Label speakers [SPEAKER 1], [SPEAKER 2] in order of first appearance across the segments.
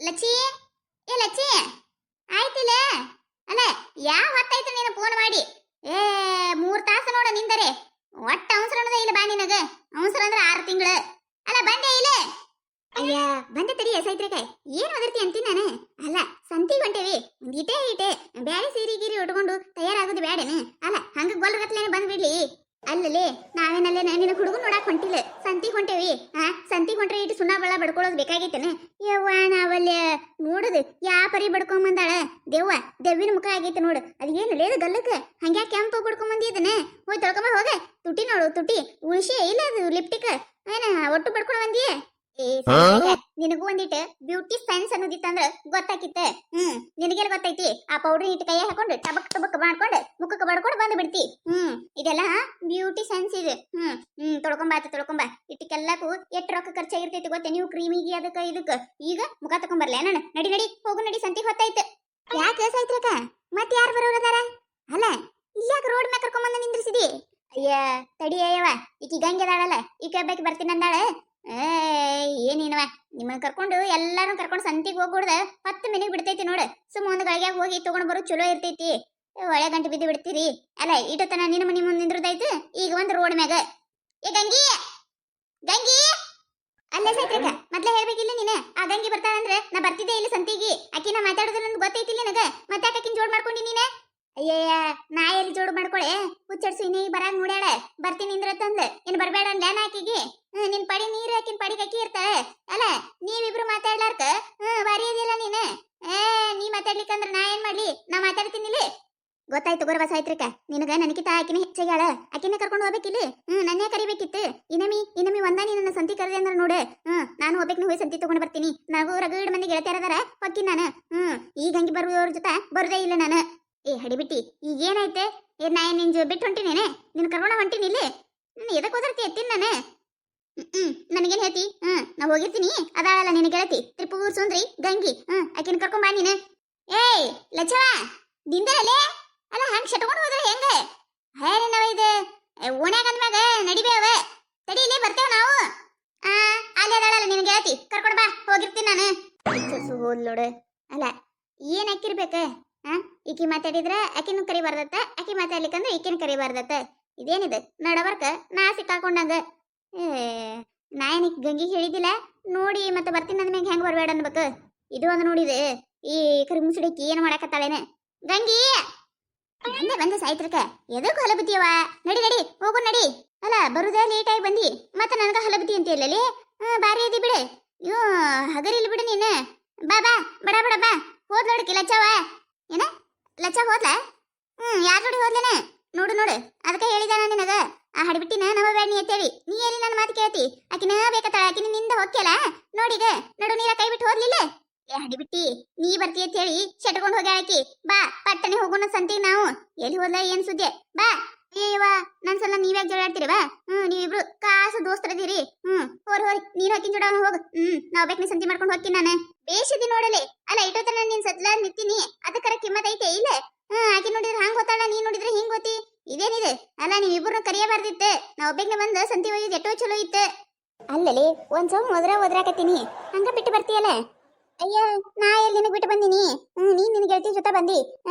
[SPEAKER 1] ಲಚ್ಚಿ ಲಚ್ಚಿ ಆಯ್ತಿಲ್ಲ ಅಲ್ಲ ಯಾವ ಹೊತ್ತಾಯ್ತು ನೀನು ಫೋನ್ ಮಾಡಿ 3 ತಾಸು ನೋಡ ನಿಂದರೆ ಒಟ್ಟ ಅವಸರ ಅನ್ನೋದೇ ಇಲ್ಲ ಬಾ ನಿನಗ ಅವಸರ ಅಂದ್ರೆ 6 ತಿಂಗಳು ಅಲ್ಲ ಬಂದೆ ಇಲ್ಲ ಅಯ್ಯ ಬಂದೆ ತಡಿ ಸೈತ್ರಿಕಾಯಿ ಏನು ಒದರ್ತಿ ಅಂತೀನಿ ನಾನು ಅಲ್ಲ ಸಂತಿಗೆ ಹೊಂಟೇವಿ ಒಂದಿಟೇ ಬ್ಯಾರೆ ಸೀರೆ ಗೀರಿ ಉಟ್ಕೊಂಡು ತಯಾರಾಗೋದು ಬೇಡೇನು ಅಲ್ಲ ಹಂಗ ಗೊಲ್ಗತ್ಲೇನೆ ಬಂದ್ಬಿಡ್ಲಿ ಅಲ್ಲಲೇ ನಾವೇನಲ್ಲೇ ನಿನ್ನ ಹುಡುಗನ್ ನೋಡಕ್ ಹೊಂಟಿಲ್ಲ ಸಂತಿಗೆ ಹೊಂಟೇವಿ ಸಂತಿಗೆ ಹೊಂಟ್ರೆ ಇಟ್ಟು ಸುಣ್ಣ ಬಳ್ಳ ಬಡ್ಕೊಳ್ಳೋದು ಬೇಕಾಗೈತೇನೆ ಯವ್ವ ನಾವಲ್ಲಿ ನೋಡುದು ಯಾ ಪರಿ ಬಡ್ಕೊಂಬಂದಾಳ ದೆವ್ವ ದೆವ್ವಿನ ಮುಖ ಆಗೈತೆ ನೋಡು ಅದೇನು ಲೇದು ಗಲ್ಲಕ್ಕೆ ಹಂಗ್ಯಾ ಕೆಂಪು ಬಡ್ಕೊಂಬಂದಿದ್ದನೆ ಹೋಯ್ ತೊಳ್ಕೊಂಬ ಹೋಗ ತುಟಿ ನೋಡು ತುಟಿ ಉಳಿಸಿ ಇಲ್ಲ ಅದು ಲಿಪ್ಟಿಕ್ ಏನ ಒಟ್ಟು ಬಡ್ಕೊಂಡು ಬಂದಿಯೇ ನಿನಗೂ ಒಂದಿಟ್ಟು ಬ್ಯೂಟಿ ಸೈನ್ಸ್ ಅನ್ನೋದಿತ್ತಂದ್ರ ಗೊತ್ತಾಕಿತ್ತ ನಿನಗೆಲ್ಲ ಗೊತ್ತೈತಿ ಆ ಪೌಡರ್ ಇಟ್ಟು ಕೈ ಹಾಕೊಂಡು ಟಬಕ್ ಟಬಕ್ ಮಾಡ್ಕೊಂಡು ಮುಖಕ್ಕೆ ಬಡ್ಕೊಂಡು ಬಂದು ಬಿಡ್ತಿ ಇದೆಲ್ಲ ಬ್ಯೂಟಿ ಸೈನ್ಸ್ ಇದು ತೊಳ್ಕೊಂಬ ಇಟ್ಟಕ್ಕೆಲ್ಲಕ್ಕೂ ಎಷ್ಟು ರೊಕ್ಕ ಖರ್ಚಾಗಿರ್ತೈತಿ ಗೊತ್ತೇ ನೀವು ಕ್ರೀಮಿಗೆ ಅದಕ್ಕೆ ಇದಕ್ಕೆ ಈಗ ಮುಖ ತಕೊಂಬರ್ಲ ನಾನು ನಡಿ ಹೋಗು ನಡಿ ಸಂತಿಗೆ ಹೊತ್ತಾಯ್ತು ಯಾಕೆ ಸೈತ್ರಕ ಮತ್ತೆ ಯಾರು ಬರೋರದಾರ ಅಲ್ಲ ಇಲ್ಯಾಕ ರೋಡ್ ಮ್ಯಾಗ ಕರ್ಕೊಂಬಂದ ನಿಂದ್ರಿಸಿದಿ ಅಯ್ಯ ತಡಿಯವ ಈಕಿ ಗಂಗೆ ಅದಾಳಲ್ಲ ಈಕೆ ಒಬ್ಬಾಕಿ ಬರ್ತೀನಿ ಅಂದಾಳ ಏನೇನವ ನಿಮ್ಮನ್ನ ಕರ್ಕೊಂಡು ಎಲ್ಲಾರು ಕರ್ಕೊಂಡು ಸಂತಿಗೆ ಹೋಗ್ಬಿಡ್ದ 10 ಮಿನಿಟ್ ಬಿಡ್ತೈತಿ ನೋಡು ಸುಮ್ಮ ಒಂದು ಗಳಿಗ್ಯಾಗ ಹೋಗಿ ತಗೊಂಡ್ ಬರೋ ಚಲೋ ಇರ್ತೈತಿ ಒಳ್ಳೆ ಗಂಟೆ ಬಿದ್ದು ಬಿಡ್ತೀರಿ ಅಲ್ಲ ಇಟ್ಟತನ ನಿನ್ನ ಮನಿ ಮುಂದೆ ನಿಂದ್ರದಾಯ್ತು ಈಗ ಒಂದು ರೋಡ್ ಮ್ಯಾಗ ಗಂಗಿ ಅಲ್ಲೇ ಸೈತ್ರಕ ಮೊದ್ಲೇ ಹೇಳ್ಬೇಕಿಲ್ಲ ನೀನು ಆ ಗಂಗಿ ಬರ್ತಾಳಂದ್ರೆ ನಾ ಬರ್ತಿದ್ದೆ ಇಲ್ಲಿ ಸಂತಿಗೆ ಆಕಿ ನಾ ಮಾತಾಡೋದಿಲ್ಲ ಗೊತ್ತೈತಿಲ್ಲ ನನಗ ಮತ್ತೆ ಆಕಿನ ಜೋಡ್ ಮಾಡ್ಕೊಂಡಿ ನೀನೆ ಅಯ್ಯಯ್ಯ ನಾ ಎಲ್ಲಿ ಜೋಡು ಮಾಡ್ಕೊಳೆ ಹುಚ್ಚಡ್ಸಿ ನೀ ಬರಾಗ ನೋಡ್ಯಾಳ ಬರ್ತೀನಿ ಇಂದ್ರ ತಂದ ಏನ್ ಬರ್ಬೇಡ ಅಂದ್ಯಾನ ಆಕಿಗೆ ನಿನ್ ಪಡಿ ನೀರು ಆಕಿನ ಪಡಿಗೆ ಅಕ್ಕಿ ಇರ್ತಾಳೆ ಅಲ್ಲ ನೀವಿಬ್ರು ಮಾತಾಡ್ಲಾರ್ಕ ಬಾರಿ ಅದಿಲ್ಲ ನೀನು ನೀ ಮಾತಾಡ್ಲಿಕ್ಕಂದ್ರ ನಾ ಏನ್ ಮಾಡ್ಲಿ ನಾ ಮಾತಾಡ್ತೀನಿಲ್ಲ ಗೊತ್ತಾಯ್ತು ಗೊರವ ಸಾಯ್ತ್ರಿಕ ನಿನಗ ನನಗಿತ ಆಕಿನ ಹೆಚ್ಚಾಗ್ಯಾಳ ಆಕಿನ ಕರ್ಕೊಂಡು ಹೋಗ್ಬೇಕಿಲ್ಲ ನನ್ನೇ ಕರಿಬೇಕಿತ್ತು ಇನಮಿ ಒಂದಾನಿ ನನ್ನ ಸಂತಿ ಕರೆದೆ ಅಂದ್ರೆ ನೋಡು ನಾನು ಹೋಗ್ಬೇಕು ಹೋಗಿ ಸಂತಿ ತಗೊಂಡ್ ಬರ್ತೀನಿ ನಾವು ರಗಡ್ ಮಂದಿ ಗೆಳತಿಯರದಾರ ಹೊಕ್ಕಿ ನಾನು ಈಗ ಹಂಗಿ ಬರುವವ್ರ ಜೊತೆ ಬರುದೇ ಇಲ್ಲ ನಾನು ಹಡಿಬಿಟ್ಟಿ ಈಗೇನೈತೆ ನಾ ನಿನ್ ಬಿಟ್ಟು ಹೊಂಟಿನೇನೆ ನಿನ್ ಕರ್ಕೊಂಡ ಹೊಂಟಿನಿಲ್ಲ ಎದಕ್ ಹೋದರ್ತಿ ಎತ್ತೀನಿ ನಾನು ನನಗೇನ್ ಹೇಳ್ತಿ ನಾ ಹೋಗಿರ್ತೀನಿ ಅದಾಳಲ್ಲ ನಿನ್ನ ಗೆಳತಿ ತ್ರಿಪುರ ಸುಂದ್ರಿ ಗಂಗಿ ಆಕಿನ ಕರ್ಕೊಂಡ್ ಬಾ ನೀನು ಏಯ್ ಲಚ್ಚವ ದಿಂದರಲ್ಲೇ ಅಲ್ಲ ಹಂಗ್ ಶಟ್ಕೊಂಡು ಹೋದ್ರೆ ಹೆಂಗ ಹೇನವ ಇದು ಓಣ್ಯಾಗ ಅಂದ್ಮ್ಯಾಗ ನಡಿಬೇವ ತಡಿಲೇ ಬರ್ತೇವ ನಾವು ಅಲ್ಲೇ ಅದಾಳಲ್ಲ ನಿನ್ನ ಗೆಳತಿ ಕರ್ಕೊಂಡ್ ಬಾ ಹೋಗಿರ್ತೀನಿ ನಾನು ಹೋದ್ ನೋಡು ಅಲ್ಲ ಏನ್ ಹಾಕಿರ್ಬೇಕ ಈಕಿ ಮಾತಾಡಿದ್ರ ಆಕಿನೂ ಕರಿಬಾರ್ದತ್ತ ಆಕಿ ಮಾತಾಡ್ಲಿಕ್ಕಂದ್ರೆ ಈಕಿನ ಕರಿಬಾರ್ದತ್ತ ಇದೇನಿದೆ ನಡಬರ್ಕ ನಾ ಸಿಕ್ಕಾಕೊಂಡಂಗ ನಾ ಏನಕ್ಕೆ ಗಂಗಿಗೆ ಹೇಳಿದಿಲ್ಲ ನೋಡಿ ಮತ್ತೆ ಬರ್ತೀನಿ ಅಂದ್ಮ್ಯಾಗ ಹೆಂಗ್ ಬರ್ಬೇಡ ಅನ್ಬೇಕು ಇದು ಒಂದು ನೋಡಿದೆ ಈ ಕರಿ ಮುಸುಡಿಕಿ ಏನ್ ಮಾಡಾಕತ್ತಾಳೇನೆ ಗಂಗಿ ಬಂದೆ ಸಾಯ್ತ್ರಕ ಎದಕ್ ಹೊಲಬುತ್ತಿಯವ ನಡಿ ಹೋಗು ನಡಿ ಅಲ್ಲ ಬರುದೇ ಲೇಟ್ ಆಗಿ ಬಂದಿ ಮತ್ತೆ ನನಗ ಹೊಲಬುತ್ತಿ ಅಂತ ಇಲ್ಲಲ್ಲಿ ಬಾರಿ ಅದಿ ಬಿಡು ಇವು ಹಗರಿಲ್ ಬಿಡು ನೀನು ಬಾ ಬಡ ಬಾ ಹೋದ್ ನೋಡಕಿ ಲಚ್ಚವ ಏನ ಲಚ್ಚ ಹೋದ್ಲ ಯಾರ ಜೋಡಿ ಹೋದ್ಲೇನ ನೋಡು ಅದಕ್ಕೆ ಹೇಳಿದ ನಾನು ನಿನಗ ಆ ಹಡಿಬಿಟ್ಟಿನ ನಮ್ಮ ಬೇಡ ನೀ ಅಂತೇಳಿ ನೀ ಎಲ್ಲಿ ನನ್ನ ಮಾತು ಕೇಳ್ತಿ ಆಕಿನ ಬೇಕತ್ತಾಳ ಆಕಿನ ನಿಂದ ಹೊಕ್ಕೆಲ್ಲ ನೋಡಿಗ ನಡು ನೀರ ಕೈ ಬಿಟ್ಟು ಹೋದ್ಲಿಲ್ಲ ಹಡಿಬಿಟ್ಟಿ ನೀ ಬರ್ತಿ ಅಂತ ಹೇಳಿ ಶಟ್ಕೊಂಡು ಹೋಗಿ ಆಕಿ ಬಾ ಪಟ್ಟನೆ ಹೋಗೋಣ ಸಂತಿಗೆ ನಾವು ಎಲ್ಲಿ ಹೋದ್ಲ ಏನ್ ಸುದ್ದಿ ಬಾ ಅಯ್ಯವ್ವ ನನ್ ಸಲ ನೀವ್ಯಾಗ ಜಗಳಾಡ್ತೀರಿ ಬಾ ನೀವಿಬ್ರು ಕಾಸು ದೋಸ್ತರದಿರಿ ಹೋರಿ ನೀನ್ ಹಾಕಿನ ಜೋಡ ಹೋಗು ನಾವ್ ಬೇಕನೆ ಸಂತಿ ಮಾಡ್ಕೊಂಡು ಹೋಗ್ತೀನಿ ನಾನು ಬೇಷದಿ ನೋಡಲಿ ಅಲ್ಲ ಇಟ್ಟೋತನ ನೀನ್ ಸತ್ಲ ನಿಂತೀನಿ ಅದಕ್ಕರ ಕಿಮ್ಮತ್ ಐತೆ ಇಲ್ಲ ಆಕಿ ನೋಡಿದ್ರೆ ಹಂಗ್ ಗೊತ್ತಾಳ ನೀನ್ ನೋಡಿದ್ರೆ ಹಿಂಗ್ ಗೊತ್ತಿ ಇದೇನಿದೆ ಅಲ್ಲ ನೀವಿಬ್ರು ಕರಿಯಬಾರ್ದಿತ್ತೆ ನಾವ್ ಒಬ್ಬಕ್ಕೆ ಬಂದ ಸಂತಿ ಹೋಗಿ ಎಷ್ಟೋ ಚಲೋ ಇತ್ತು ಅಲ್ಲಲ್ಲಿ ಒಂದ್ ಸೌ ಒದ್ರಾಕತ್ತೀನಿ ಹಂಗ ಬಿಟ್ಟು ಬರ್ತೀಯಲ್ಲ ಅಯ್ಯ ನಾ ಎಲ್ಲಿ ನಿನಗ್ ಬಿಟ್ಟು ಬಂದಿನಿ ನೀನ್ ನಿನ್ ಗೆಳತಿ ಜೊತೆ ಬಂದಿ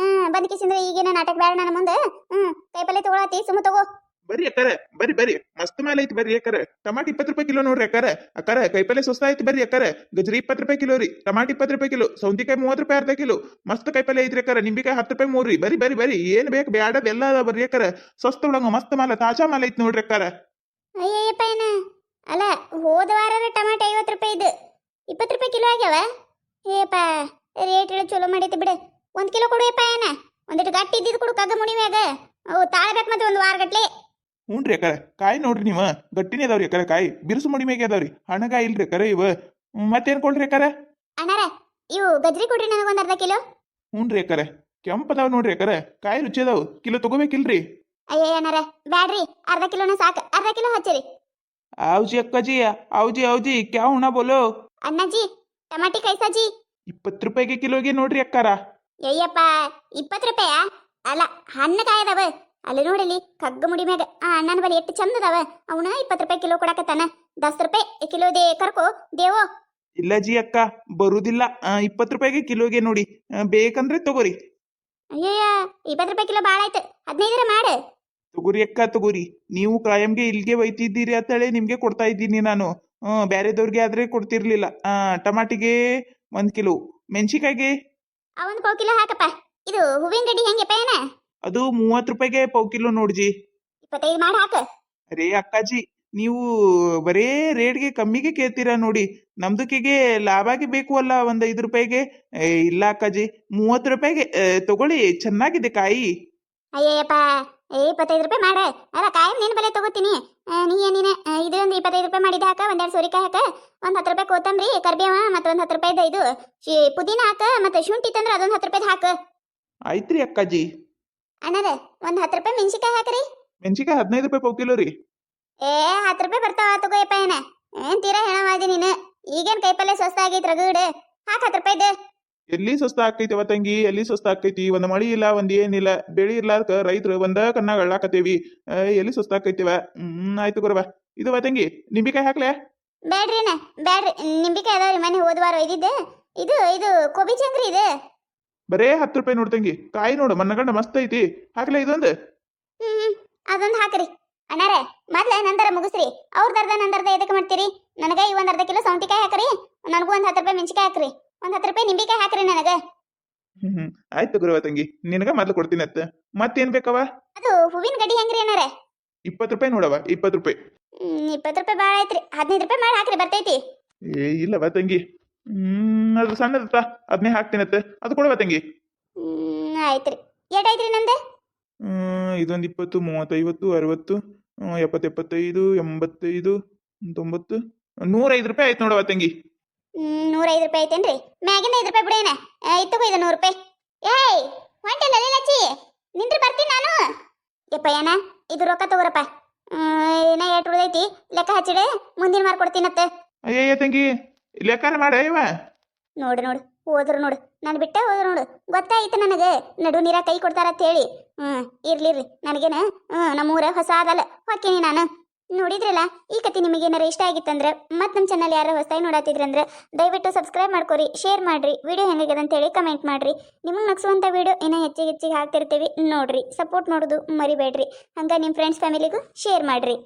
[SPEAKER 1] ಬಂದ್ಕಿಸಿಂದ್ರೆ ಈಗೇನ ನಾಟಕ ಬೇಡ ನನ್ನ ಮುಂದೆ ಕೈಪಲ್ಲೆ ತಗೊಳತಿ ಸುಮ್ಮ ತಗೋ
[SPEAKER 2] ಬರ್ರಿ ಅಕ್ಕಾರ ಬರ್ರಿ ಮಸ್ತ್ ಮಾಲ್ ಐತಿ ಬರ್ರಿ ಅಕ್ಕಾರ ಟಮಾಟಿ 20 ರೂಪಾಯಿ ಕಿಲೋ ನೋಡ್ರಿ ಅಕ್ಕಾರ ಕೈಪಲ್ಲೆ ಸ್ವಸ್ತ ಐತಿ ಬರ್ರಿ ಅಕ್ಕಾರ ಗಜ್ರಿ 20 ರೂಪಾಯಿ ಕಿಲೋ ರೀ ಟಮಾಟಿ 20 ರೂಪಾಯಿ ಕಿಲೋ ಸೌಂತಿಕಾಯಿ 30 ರೂಪಾಯಿ ಅರ್ಧ ಕಿಲೋ ಮಸ್ತ್ ಕೈಪಲ್ಲೆ ಐತ್ರಿ ಅಕ್ಕಾರ ನಿಂಬಿಕಾಯಿ 10 ರೂಪಾಯಿ 3 ರೀ ಬರ್ರಿ ಏನ್ ಬೇಕು ಬ್ಯಾಡದ ಎಲ್ಲ ಅದ ಬರ್ರಿ ಅಕ್ಕಾರ ಸ್ವಸ್ತ ಒಳಗ ಮಸ್ತ್ ಮಾಲ ತಾಜಾ ಮಾಲ್ ಐತಿ ನೋಡ್ರಿ ಅಕ್ಕಾರ
[SPEAKER 1] ಅಯ್ಯಪ್ಪ ಏನ ಅಲ್ಲ ಹೋದ ವಾರ ಟಮಾಟ 50 ರೂಪಾಯಿ ಇದು 20 ರೂಪಾಯಿ ಕಿಲೋ ಆಗ್ಯಾವ ಏಪ ರೇಟ್ ಎಲ್ಲ ಚಲೋ ಮಾಡೈತಿ ಬಿಡು 1 ಕಿಲೋ ಕೊಡುವಪ್ಪ ಏನ ಒಂದಿಟ್ಟು ಗಟ್ಟಿ ಇದ್ದಿದ್ದು ಕೊಡು ಕಗ್ಗ ಮುಡಿ ಮ್ಯಾಗ ಅವು ತಾಳ್ಬೇಕು ಮತ್ತೆ 1 ವಾರ ಗಟ್ಲೆ
[SPEAKER 2] ಹ್ಞೂನ್ರಿ ಅಕ್ಕಾರ ಕಾಯಿ ನೋಡ್ರಿ ನೀವು ಗಟ್ಟಿನೇ ಅದಾವ್ರಿ ಅಕ್ಕಾರ ಕಾಯಿ ಬಿರುಸು ಮುಡಿ ಮ್ಯಾಗೆ ಅದಾವ್ರಿ ಹಣಗಾಯಿ ಇಲ್ರಿ ಅಕ್ಕಾರ ಇವ ಮತ್ತೇನ್ ಕೊಡ್ರಿ ಅಕ್ಕಾರ
[SPEAKER 1] ಅಣ್ಣಾರ ಇವು ಗಜ್ರಿ ಕೊಡ್ರಿ ನನಗೊಂದು ಅರ್ಧ ಕಿಲೋ
[SPEAKER 2] ಹ್ಞೂನ್ರಿ ಅಕ್ಕಾರ ಕೆಂಪದಾವ್ ನೋಡ್ರಿ ಅಕ್ಕಾರ ಕಾಯಿ ರುಚಿ ಅದಾವ್ ಕಿಲೋ ತಗೋಬೇಕಿಲ್ರಿ
[SPEAKER 1] ಅಯ್ಯ ಅಣ್ಣಾರ ಬ್ಯಾಡ್ರಿ ಅರ್ಧ ಕಿಲೋನ ಸಾಕು ಅರ್ಧ ಕಿಲೋ ಹಚ್ಚಿರಿ
[SPEAKER 2] ಆವ್ಜಿ ಅಕ್ಕಾಜಿ ಆವ್ಜಿ ಕ್ಯಾ ಹುಣ ಬೋಲೋ
[SPEAKER 1] ಅಣ್ಣಾಜಿ ಟಮಾಟಿ ಕೈಸಾ ಜಿ
[SPEAKER 2] 20 ರೂಪಾಯಿಗೆ ಕಿಲೋಗೆ ನೋಡ್ರಿ ಅಕ್ಕಾರ
[SPEAKER 1] ಅಯ್ಯಪ್ಪ 20 ರೂಪಾಯ ಅಲ್ಲ ಹಣ್ಣು ಕಾಯದವ ಅಲ್ಲಿ ನೋಡಿಲಿ ಕಗ್ಗ ಮುಡಿ ಮ್ಯಾಗ ಆ ಅಣ್ಣನ ಬಳಿ ಎಷ್ಟು ಚಂದ ಅದಾವ ಅವನ 20 ರೂಪಾಯಿ ಕಿಲೋ ಕೊಡಕತ್ತಾನ 10 ರೂಪಾಯಿ ಕಿಲೋ ದೇ ಕರ್ಕೋ ದೇವೋ
[SPEAKER 2] ಇಲ್ಲ ಜಿ ಅಕ್ಕ ಬರುದಿಲ್ಲ 20 ರೂಪಾಯಿಗೆ ಕಿಲೋಗೆ ನೋಡಿ ಬೇಕಂದ್ರೆ ತಗೋರಿ.
[SPEAKER 1] ಅಯ್ಯಯ್ಯ 20 ರೂಪಾಯಿ ಕಿಲೋ ಭಾಳ ಆಯ್ತು, 15 ಮಾಡು.
[SPEAKER 2] ತಗೋರಿ ಅಕ್ಕ ತಗೋರಿ. ನೀವು ಕಾಯಂಗೆ ಇಲ್ಲಿಗೆ ಒಯ್ತಿದ್ದೀರಿ ಅಂತೇಳಿ ನಿಮ್ಗೆ ಕೊಡ್ತಾ ಇದ್ದೀನಿ ನಾನು. ಬ್ಯಾರೆದವ್ರಿಗೆ ಆದ್ರೆ ಕೊಡ್ತಿರ್ಲಿಲ್ಲ. ಟಮಾಟಿಗೆ 1 ಕಿಲೋ, ಮೆಣಸಿಕಾಯಿಗೆ
[SPEAKER 1] ಅವೊಂದು ಪಾವು ಕಿಲೋ ಹಾಕಪ್ಪ. ಇದು ಹೂವಿನ ಗಡ್ಡಿ ಹೆಂಗೆಪ್ಪ ಏನ?
[SPEAKER 2] ಅದು 30 ರೂಪಾಯಿಗೆ ಪಾವು ಕಿಲೋ ನೋಡ್ಜಿ.
[SPEAKER 1] 25 ಮಾಡಿ ಹಾಕ.
[SPEAKER 2] ಅರೇ ಅಕ್ಕಾಜಿ ನೀವು ಬರೇ ರೇಟ್ಗೆ ಕಮ್ಮಿಗೆ ಕೇಳ್ತೀರಾ ನೋಡಿ. ನಮ್ದಕ್ಕಿಗೆ ಲಾಭಾಗಿ ಬೇಕು ಅಲ್ಲ, 5 ರೂಪಾಯಿಗೆ. ಇಲ್ಲ ಅಕ್ಕಾಜಿ 30 ರೂಪಾಯಿಗೆ ತಗೊಳ್ಳಿ, ಚೆನ್ನಾಗಿದೆ ಕಾಯಿ.
[SPEAKER 1] ಅಯ್ಯಯ್ಯಪ್ಪ 25 ರೂಪಾಯಿ ಮಾಡ. ಅಲ್ಲ ಕಾಯಂ ನಿನ್ನ ಬೆಲೆ ತಗೋತೀನಿ. ನೀನೇ ಇದೊಂದು 25 ರೂಪಾಯಿ ಮಾಡಿದ ಹಾಕ. 2 ಸೋರಿಕಾಯಿ ಹಾಕ, 10 ರೂಪಾಯಿ ಕೊತ್ತಂಬರಿ ಕರ್ಬೇವ, ಮತ್ತೆ 10 ರೂಪಾಯಿದ ಇದು ಪುದೀನ ಹಾಕ, ಮತ್ತೆ ಶುಂಠಿ ತಂದ್ರೆ ಅದೊಂದು 10 ರೂಪಾಯಿದ ಹಾಕ.
[SPEAKER 2] ಆಯ್ತ್ರಿ ಅಕ್ಕಾಜಿ.
[SPEAKER 1] ಅಣ್ಣಾರ 10 ರೂಪಾಯಿ ಮೆಣಸಿಕಾಯಿ ಹಾಕ್ರಿ.
[SPEAKER 2] ಮೆಣಸಿಕಾಯಿ 15 ರೂಪಾಯಿ ಪಾವು ಕಿಲೋ ರೀ.
[SPEAKER 1] 10 ರೂಪಾಯಿ ಬರ್ತಾವ ತಗೋಯಪ್ಪ ಏನ. ಏನ್ ತೀರಾ ಹೇಳವಾದಿ ನೀನು. ಈಗೇನ್ ಕೈಪಲ್ಲೆ ಸ್ವಸ್ತ ಆಗೈತಿ ರಗಡ್. ಹಾಕ 10 ರೂಪಾಯಿದ.
[SPEAKER 2] ಎಲ್ಲಿ ಸ್ವಸ್ತ ಆಕೈತಿವ ತಂಗಿ, ಎಲ್ಲಿ ಸ್ವಸ್ತ ಆಕೈತಿ? ಒಂದ್ ಮಳಿ ಇಲ್ಲ, ಒಂದ್ ಏನಿಲ್ಲ, ಬೆಳಿ ಇರ್ಲಾರ್ಕ ರೈತರು ಒಂದ ಕಣ್ಣಾಗ ಅಳ್ಳಾಕತ್ತೇವಿ. ಎಲ್ಲಿ ಸ್ವಸ್ತ ಆಕೈತಿವ? ಆಯ್ತು ಗುರವ. ಇದು ತಂಗಿ ನಿಂಬಿಕಾಯಿ ಹಾಕ್ಲೆ?
[SPEAKER 1] ಬ್ಯಾಡ್ರಿ ಅಣ್ಣ ಬ್ಯಾಡ್ರಿ, ನಿಂಬಿಕಾಯಿ ಅದಾವ್ರಿ, ಮನೆ ಹೋದ್ವಾರ ಒಯ್ದಿದ್ದೆ. ಇದು ಇದು ಕೋಬಿ ಚಂಗ್ರಿ ಇದು.
[SPEAKER 2] ಬರೇ 10 ರೂಪಾಯಿ ನೋಡ್ ತಂಗಿ. ಕಾಯಿ ನೋಡು ಮನ್ನಗಂಡ ಮಸ್ತ್ ಐತಿ. ಹಾಕ್ಲೆ ಇದೊಂದು?
[SPEAKER 1] ಅದೊಂದು ಹಾಕ್ರಿ. ಅಣ್ಣಾರ ಮೊದ್ಲ ನಂತರ ಮುಗಿಸ್ರಿ. ಅವ್ರದರ್ಧ ನಂದರ್ಧ ಎದಕ್ಕೆ ಮಾಡ್ತೀರಿ? ನನಗೆ ಈ 1 ಅರ್ಧ ಕಿಲೋ ಸೌಂಟಿಕಾಯಿ ಹಾಕ್ರಿ. ನನಗೂ 10 ರೂಪಾಯಿ ಮೆಣಸಿಕಾಯಿ ಹಾಕ್ರಿ. 10 ರೂಪಾಯಿ ನಿಂಬಿಕಾಯಿ ಹಾಕ್ರಿ ನನಗೆ.
[SPEAKER 2] ಆಯ್ತು ಗುರವ ತಂಗಿ, ನಿನಗ ಮೊದ್ಲು ಕೊಡ್ತೀನಿ ಅತ್ತ. ಮತ್ತೇನ್ ಬೇಕವ?
[SPEAKER 1] ಅದು ಹೂವಿನ ಗಡ್ಡಿ ಹೆಂಗ್ರಿ ಅಣ್ಣಾರ?
[SPEAKER 2] 20 ರೂಪಾಯಿ ನೋಡವ, 20 ರೂಪಾಯಿ.
[SPEAKER 1] 20 ರೂಪಾಯಿ ಭಾಳ ಆಯ್ತ್ರಿ. 15 ರೂಪಾಯಿ ಮಾಡಿ ಹಾಕ್ರಿ, ಬರ್ತೈತಿ.
[SPEAKER 2] ಇಲ್ಲವ ತಂಗಿ. ಅದು ಸಣ್ಣದತ್ತ, ಅದನ್ನೇ ಹಾಕ್ತೀನತ್ತ. ಅದು ಕೊಡವ ತಂಗಿ.
[SPEAKER 1] ಆಯ್ತ್ರಿ. ಏಟಾಯ್ತ್ರಿ ನಂದೆ?
[SPEAKER 2] ಇದೊಂದು 20, 30, 50, 60, 75, 85, 90, 105 ರೂಪಾಯಿ ಆಯ್ತು ನೋಡವ ತಂಗಿ.
[SPEAKER 1] 105 ರೂಪಾಯಿ ಐತೇನ್ರಿ? ಮ್ಯಾಗಿನ 5 ರೂಪಾಯಿ ಬಿಡೇನ. ಇತ್ತಗೋ ಇದು 100 ರೂಪಾಯಿ. ಏಯ್ ಹೊಂಟಲ್ಲ ಲಚ್ಚಿ, ನಿಂದ್ರಿ ಬರ್ತೀನಿ ನಾನು. ಯಪ್ಪ ಏನ ಇದು ರೊಕ್ಕ ತಗೋರಪ್ಪ. ಏನ ಏಟ್ ಉಳ್ದೈತಿ ಲೆಕ್ಕ ಹಚ್ಚಿಡೆ, ಮುಂದಿನ ವಾರ ಕೊಡ್ತೀನತ್ತೆ.
[SPEAKER 2] ಅಯ್ಯಯ್ಯ ತಂಗಿ ಲೆಕ್ಕಾರ ಮಾಡ ಇವ.
[SPEAKER 1] ನೋಡು ನೋಡು ಹೋದ್ರು ನೋಡು, ನಾನು ಬಿಟ್ಟ ಹೋದ್ರು ನೋಡು. ಗೊತ್ತಾಯ್ತು ನನಗೆ ನಡು ನೀರ ಕೈ ಕೊಡ್ತಾರತ್ತ ಹೇಳಿ. ಇರ್ಲಿರ್ರಿ ನನಗೇನ. ನಮ್ಮೂರ ಹೊಸ ಅದಲ್ಲ, ಹೊಕ್ಕೀನಿ ನಾನು. ನೋಡಿದ್ರಲ್ಲ, ಈ ಕತೆ ನಿಮಗೇನಾರ ಇಷ್ಟ ಆಗಿತ್ತಂದ್ರೆ ಮತ್ತು ನಮ್ಮ ಚಾನಲ್ ಯಾರು ಹೊಸದಾಗಿ ನೋಡತ್ತಿದ್ರಂದ್ರೆ ದಯವಿಟ್ಟು ಸಬ್ಸ್ಕ್ರೈಬ್ ಮಾಡ್ಕೊರಿ, ಶೇರ್ ಮಾಡಿರಿ, ವಿಡಿಯೋ ಹೆಂಗಾಗಿದೆ ಅಂತೇಳಿ ಕಮೆಂಟ್ ಮಾಡಿರಿ. ನಿಮಗೆ ನಗಿಸುವಂಥ ವಿಡಿಯೋ ಇನ್ನೂ ಹೆಚ್ಚಿಗೆ ಹಾಕ್ತಿರ್ತೀವಿ ನೋಡ್ರಿ. ಸಪೋರ್ಟ್ ಮಾಡೋದು ಮರಿಬೇಡ್ರಿ. ಹಂಗೆ ನಿಮ್ಮ ಫ್ರೆಂಡ್ಸ್ ಫ್ಯಾಮಿಲಿಗೂ ಶೇರ್ ಮಾಡಿರಿ.